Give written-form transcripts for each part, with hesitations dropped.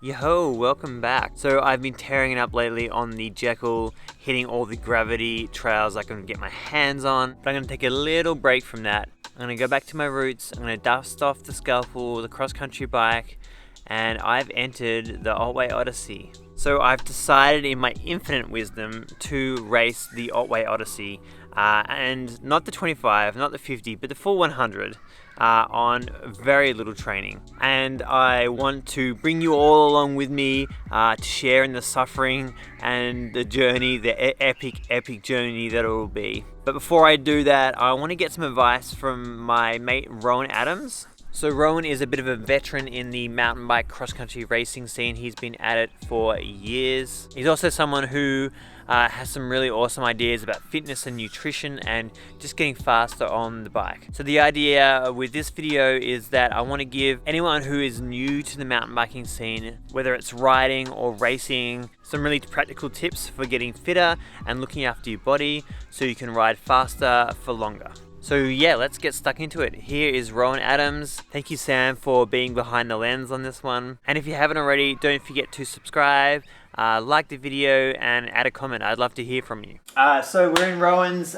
Yo, welcome back. So I've been tearing it up lately on the Jekyll, hitting all the gravity trails I can get my hands on. But I'm going to take a little break from that. I'm going to go back to my roots. I'm going to dust off the Scalpel, the cross-country bike, and I've entered the Otway Odyssey. So I've decided in my infinite wisdom to race the Otway Odyssey, and not the 25, not the 50, but the full 100. On very little training, and I want to bring you all along with me to share in the suffering and the journey, the epic journey that it will be. But before I do that, I want to get some advice from my mate Rohin Adams. So Rohin is a bit of a veteran in the mountain bike cross-country racing scene. He's been at it for years. He's also someone who has some really awesome ideas about fitness and nutrition and just getting faster on the bike. So the idea with this video is that I want to give anyone who is new to the mountain biking scene, whether it's riding or racing, some really practical tips for getting fitter and looking after your body so you can ride faster for longer. So yeah, let's get stuck into it. Here is Rohin Adams. Thank you, Sam, for being behind the lens on this one. And if you haven't already, don't forget to subscribe, like the video, and add a comment. I'd love to hear from you. So we're in Rohin's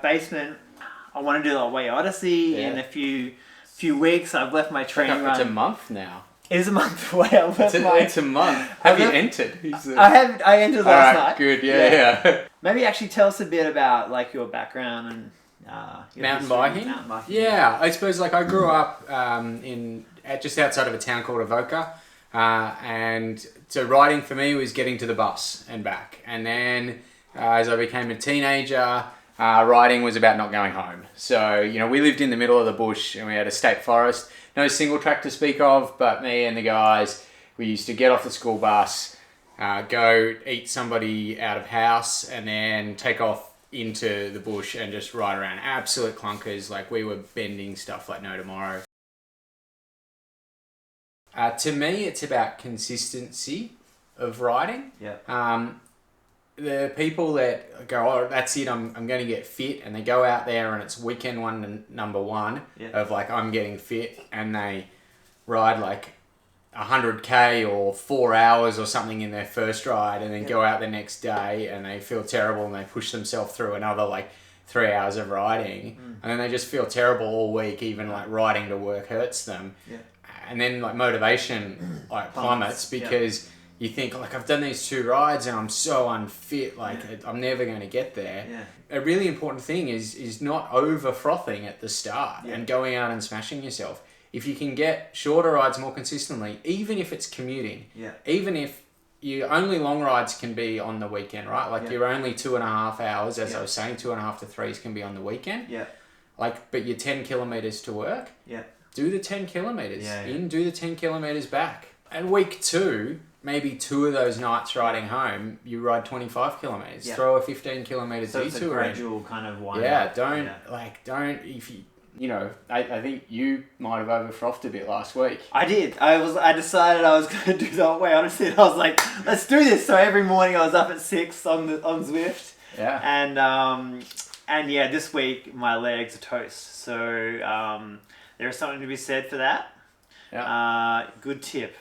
basement. I want to do the Otway Odyssey in a few weeks. I've left my training run. It's a month now. It is a month away. It's a month. Have you entered? I entered last night. Good, yeah. Maybe actually tell us a bit about like your background and mountain biking? Yeah, I suppose like I grew up just outside of a town called Avoca, and so riding for me was getting to the bus and back. And then as I became a teenager, riding was about not going home. So, we lived in the middle of the bush and we had a state forest. No single track to speak of, but me and the guys, we used to get off the school bus, go eat somebody out of house, and then take off into the bush and just ride around. Absolute clunkers, like we were bending stuff like no tomorrow. To me, it's about consistency of riding. Yeah. The people that go, oh, that's it, I'm going to get fit, and they go out there and it's weekend number one of like, I'm getting fit, and they ride like 100k or 4 hours or something in their first ride, and then go out the next day and they feel terrible and they push themselves through another like 3 hours of riding, and then they just feel terrible all week. Even like riding to work hurts them, and then like motivation like plummets because you think like, I've done these 2 rides and I'm so unfit, like I'm never going to get there. A really important thing is not over frothing at the start and going out and smashing yourself. If you can get shorter rides more consistently, even if it's commuting, even if your only long rides can be on the weekend, right? Like you're only 2.5 hours, as I was saying, 2.5 to 3 can be on the weekend. Like, but you're 10 kilometers to work. Do the 10 kilometers do the 10 kilometers back. And week 2, maybe 2 of those nights riding home, you ride 25 kilometers. Throw a 15 kilometer detour. So it's a gradual kind of wind up. If you, I think you might have overfrothed a bit last week. I did. I decided I was going to do the Otway Odyssey, and I was like, let's do this. So every morning I was up at 6 on Zwift. And this week my legs are toast. So there is something to be said for that. Good tip.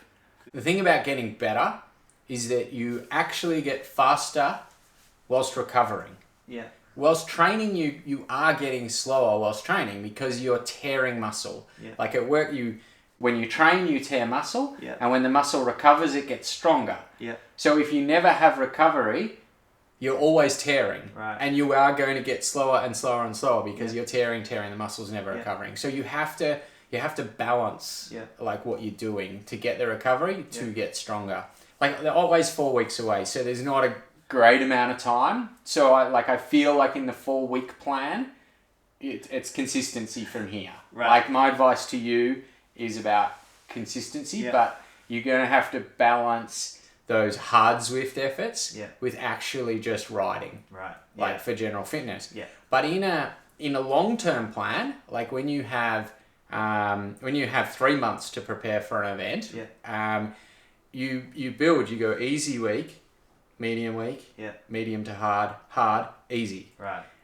The thing about getting better is that you actually get faster whilst recovering. Whilst training, you are getting slower whilst training because you're tearing muscle. Like at work, when you train, you tear muscle, and when the muscle recovers, it gets stronger. So if you never have recovery, you're always tearing, and you are going to get slower and slower and slower because you're tearing, the muscle's never recovering. So you have to balance like what you're doing to get the recovery to get stronger. Like they're always 4 weeks away, so there's not a great amount of time. So I feel like in the 4-week plan, it's consistency from here. Like my advice to you is about consistency, but you're going to have to balance those hard Zwift efforts with actually just riding, like for general fitness. But in a long-term plan, like when you have 3 months to prepare for an event, you build, you go easy week, medium week, medium to hard, easy.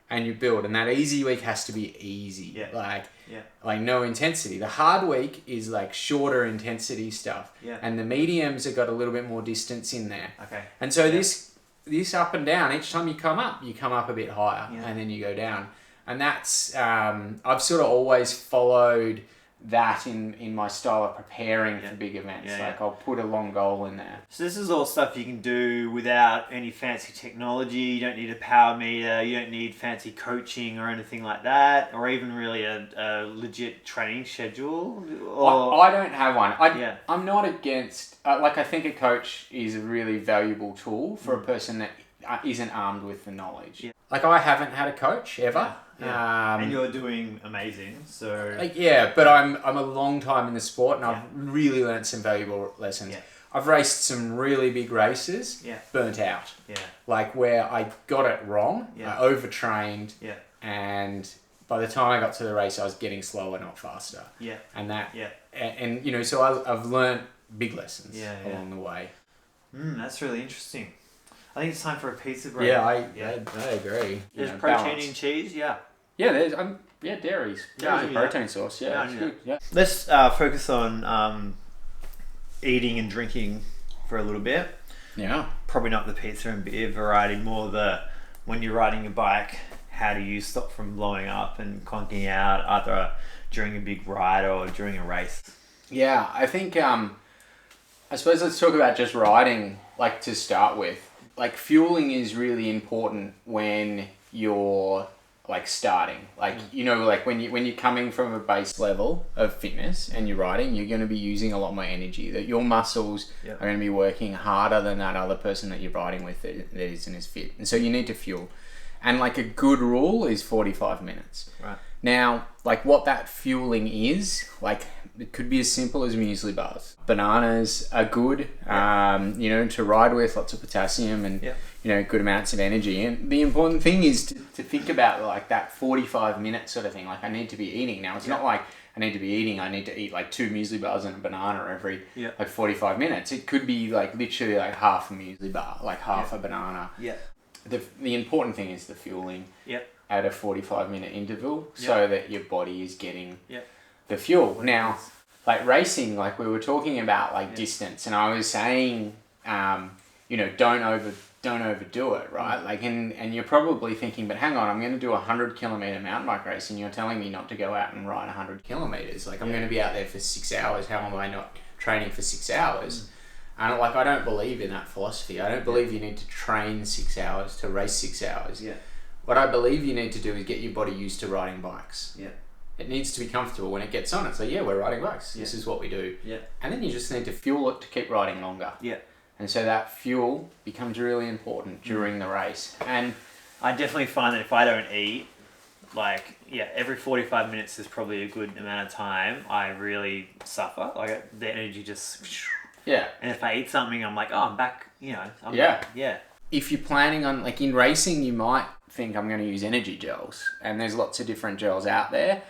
and you build. And that easy week has to be easy. Yeah. Like no intensity. The hard week is like shorter intensity stuff. Yeah. And the mediums have got a little bit more distance in there. Okay. And so this up and down, each time you come up a bit higher, and then you go down. And that's, I've sort of always followed that in my style of preparing for big events. I'll put a long goal in there. So this is all stuff you can do without any fancy technology. You don't need a power meter. You don't need fancy coaching or anything like that, or even really a legit training schedule. Or... I don't have one. I'm not against, I think a coach is a really valuable tool for a person that isn't armed with the knowledge. Yeah. Like I haven't had a coach ever. Yeah. And you're doing amazing, so... but I'm a long time in the sport, and I've really learned some valuable lessons. Yeah. I've raced some really big races, burnt out. Yeah. Like where I got it wrong, I overtrained, and by the time I got to the race, I was getting slower, not faster. Yeah. And that, and you know, so I've learned big lessons along the way. That's really interesting. I think it's time for a pizza break. Yeah, I agree. There's protein in cheese, yeah. Yeah, there's dairies. Dairies a protein source. Yeah, it's good. Yeah. Let's focus on eating and drinking for a little bit. Yeah. Probably not the pizza and beer variety, more the when you're riding your bike, how do you stop from blowing up and conking out either during a big ride or during a race? Yeah, I think I suppose let's talk about just riding, like to start with. Like fueling is really important when you're like starting. Like, you know, like when you're coming from a base level of fitness and you're riding, you're going to be using a lot more energy. That your muscles are going to be working harder than that other person that you're riding with that isn't as fit. And so you need to fuel. And like a good rule is 45 minutes. Right. Now, like what that fueling is, like it could be as simple as muesli bars. Bananas are good, you know, to ride with, lots of potassium and, you know, good amounts of energy. And the important thing is to think about like that 45-minute sort of thing. Like I need to be eating. Now, it's not like I need to be eating, I need to eat like 2 muesli bars and a banana every like 45 minutes. It could be like literally like half a muesli bar, like half a banana. Yeah. The important thing is the fueling at a 45-minute interval so that your body is getting the fuel. Now, like racing, like we were talking about like distance, and I was saying, you know, don't overdo it, right? Like, and you're probably thinking, but hang on, I'm going to do a 100-kilometer mountain bike race, and you're telling me not to go out and ride 100 kilometers. Like, I'm going to be out there for 6 hours. How am I not training for 6 hours? And like, I don't believe in that philosophy. I don't believe you need to train 6 hours to race 6 hours. Yeah. What I believe you need to do is get your body used to riding bikes. Yeah. It needs to be comfortable when it gets on. It's like, we're riding bikes. This is what we do. Yeah. And then you just need to fuel it to keep riding longer. Yeah. And so that fuel becomes really important during the race. And I definitely find that if I don't eat, like, every 45 minutes is probably a good amount of time, I really suffer. Like, the energy just... Yeah. And if I eat something, I'm like, I'm back, you know. Back. Yeah. If you're planning on, like in racing, you might think I'm going to use energy gels. And there's lots of different gels out there.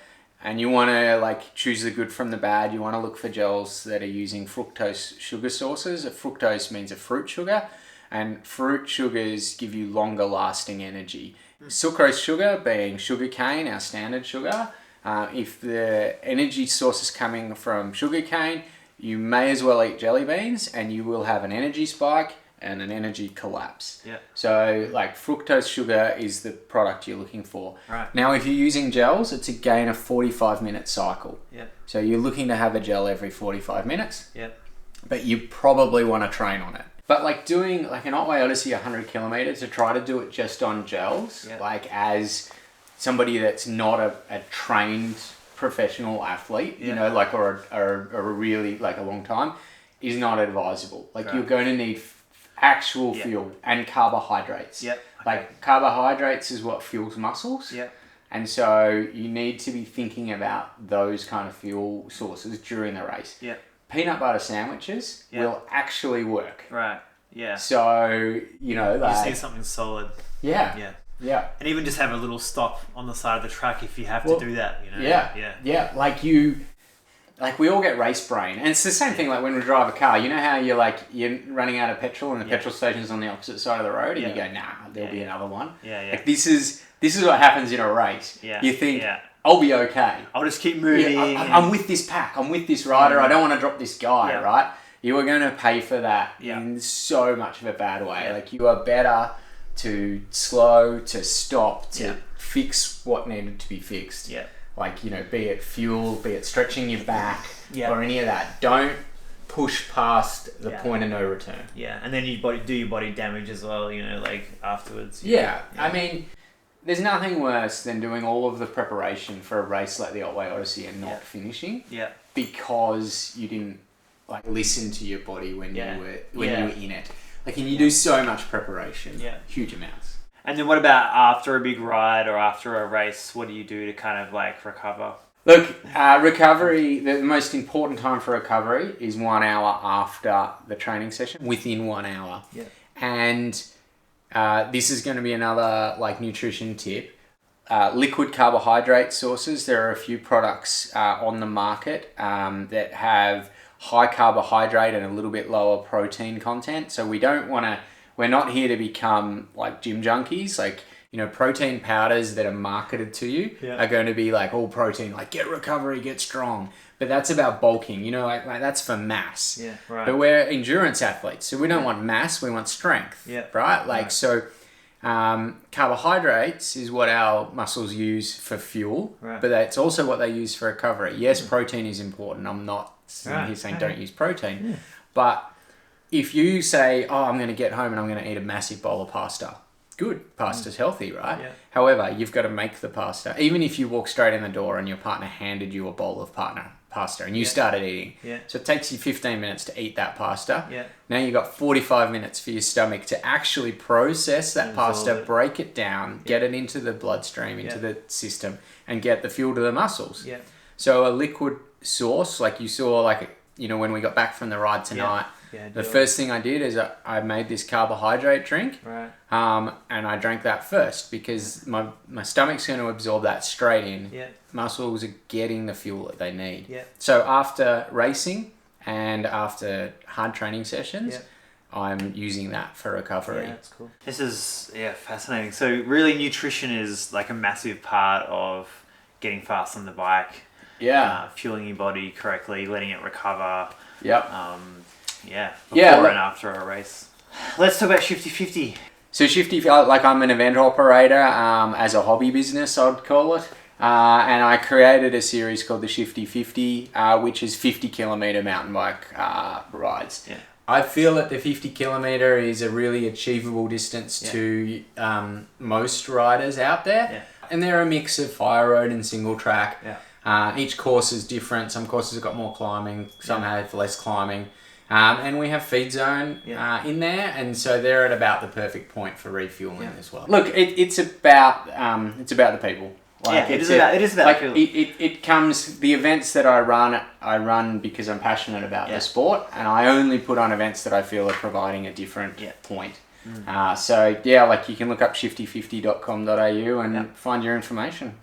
And you want to like choose the good from the bad. You want to look for gels that are using fructose sugar sources. Fructose means a fruit sugar. And fruit sugars give you longer lasting energy. Sucrose sugar being sugar cane, our standard sugar. If the energy source is coming from sugar cane, you may as well eat jelly beans and you will have an energy spike and an energy collapse. Yeah. So like fructose sugar is the product you're looking for. Right. Now, if you're using gels, it's again a 45-minute cycle. Yeah. So you're looking to have a gel every 45 minutes. Yeah. But you probably want to train on it. But like doing like an Otway Odyssey 100 kilometers, to try to do it just on gels, like as somebody that's not a trained professional athlete, you know, like or a really like a long time, is not advisable. Like you're going to need actual fuel and carbohydrates. Yep. Okay. Like carbohydrates is what fuels muscles. Yep. And so you need to be thinking about those kind of fuel sources during the race. Yep. Peanut butter sandwiches will actually work. Right. Yeah. So, you know, like, you just need something solid. Yeah. Yeah. Yeah. And even just have a little stop on the side of the track if you have to do that, you know. Yeah. Yeah. Yeah. Like we all get race brain. And it's the same thing like when we drive a car. You know how you're running out of petrol and the petrol station's on the opposite side of the road and you go, nah, there'll be another one. Yeah, yeah. Like this is this is what happens in a race. Yeah. You think, I'll be okay. I'll just keep moving. Yeah, I'm with this pack. I'm with this rider. I don't want to drop this guy, right? You are going to pay for that in so much of a bad way. Yeah. Like, you are better to slow, to stop, to fix what needed to be fixed. Yeah. Like, you know, be it fuel, be it stretching your back, Yeah. or any of that. Don't push past the point of no return. Yeah, and then you do your body damage as well, you know, like afterwards. Yeah. I mean, there's nothing worse than doing all of the preparation for a race like the Otway Odyssey and not finishing. Yeah. Because you didn't like listen to your body when you were in it. Like, and you do so much preparation. Yeah. Huge amounts. And then what about after a big ride or after a race? What do you do to kind of like recover? Look, recovery, the most important time for recovery is 1 hour after the training session, within 1 hour. Yeah. And this is going to be another like nutrition tip. Liquid carbohydrate sources. There are a few products on the market that have high carbohydrate and a little bit lower protein content. So we're not here to become like gym junkies. Like, you know, protein powders that are marketed to you are going to be like all protein, like get recovery, get strong. But that's about bulking, you know, like that's for mass. Yeah, right. But we're endurance athletes, so we don't want mass, we want strength. Yeah. Right? Like, so carbohydrates is what our muscles use for fuel, but that's also what they use for recovery. Yes, protein is important. I'm not sitting here saying don't use protein. Yeah. But if you say, oh, I'm going to get home and I'm going to eat a massive bowl of pasta, good. Pasta's healthy, right? Yeah. However, you've got to make the pasta. Even if you walk straight in the door and your partner handed you a bowl of pasta and you started eating. Yeah. So it takes you 15 minutes to eat that pasta. Yeah. Now you've got 45 minutes for your stomach to actually process that pasta, break it down, get it into the bloodstream, into the system, and get the fuel to the muscles. Yeah. So a liquid source, like you saw, like, you know, when we got back from the ride tonight, the first thing I did is I made this carbohydrate drink, and I drank that first because my stomach's going to absorb that straight in. Yeah. Muscles are getting the fuel that they need. Yeah. So after racing and after hard training sessions, I'm using that for recovery. Yeah, that's cool. This is fascinating. So really, nutrition is like a massive part of getting fast on the bike. Yeah. Fueling your body correctly, letting it recover. Yep. Before and after a race. Let's talk about Shifty 50. So Shifty, like, I'm an event operator as a hobby business, I'd call it. And I created a series called the Shifty 50, which is 50 kilometer mountain bike rides. Yeah. I feel that the 50 kilometer is a really achievable distance to most riders out there. Yeah. And they're a mix of fire road and single track. Yeah. Each course is different. Some courses have got more climbing, some have less climbing. And we have feed zone in there, and so they're at about the perfect point for refueling as well. Look, it's about the people. Like, it is about like it comes, the events that I run because I'm passionate about the sport, and I only put on events that I feel are providing a different point. So like, you can look up shifty50.com.au and find your information.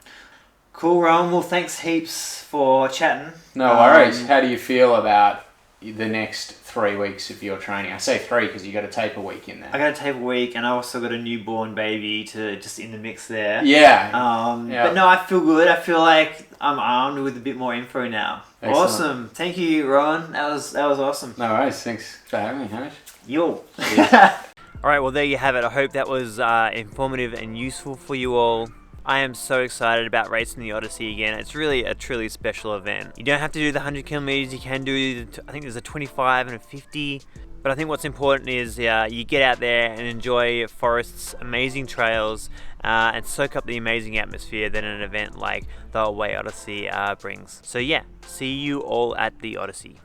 Cool, Rowan. Well, thanks heaps for chatting. No worries. How do you feel about the next 3 weeks of your training? I say 3 because you got a taper week in there. I got a taper week, and I also got a newborn baby to just in the mix there. Yeah. But no, I feel good. I feel like I'm armed with a bit more info now. Excellent. Awesome. Thank you, Rowan. That was awesome. No worries. Thanks for having me, Hamish. Yo. All right. Well, there you have it. I hope that was informative and useful for you all. I am so excited about racing the Odyssey again. It's really a truly special event. You don't have to do the 100 kilometers. You can do, I think there's a 25 and a 50. But I think what's important is you get out there and enjoy Forest's amazing trails and soak up the amazing atmosphere that an event like the Otway Odyssey brings. So yeah, see you all at the Odyssey.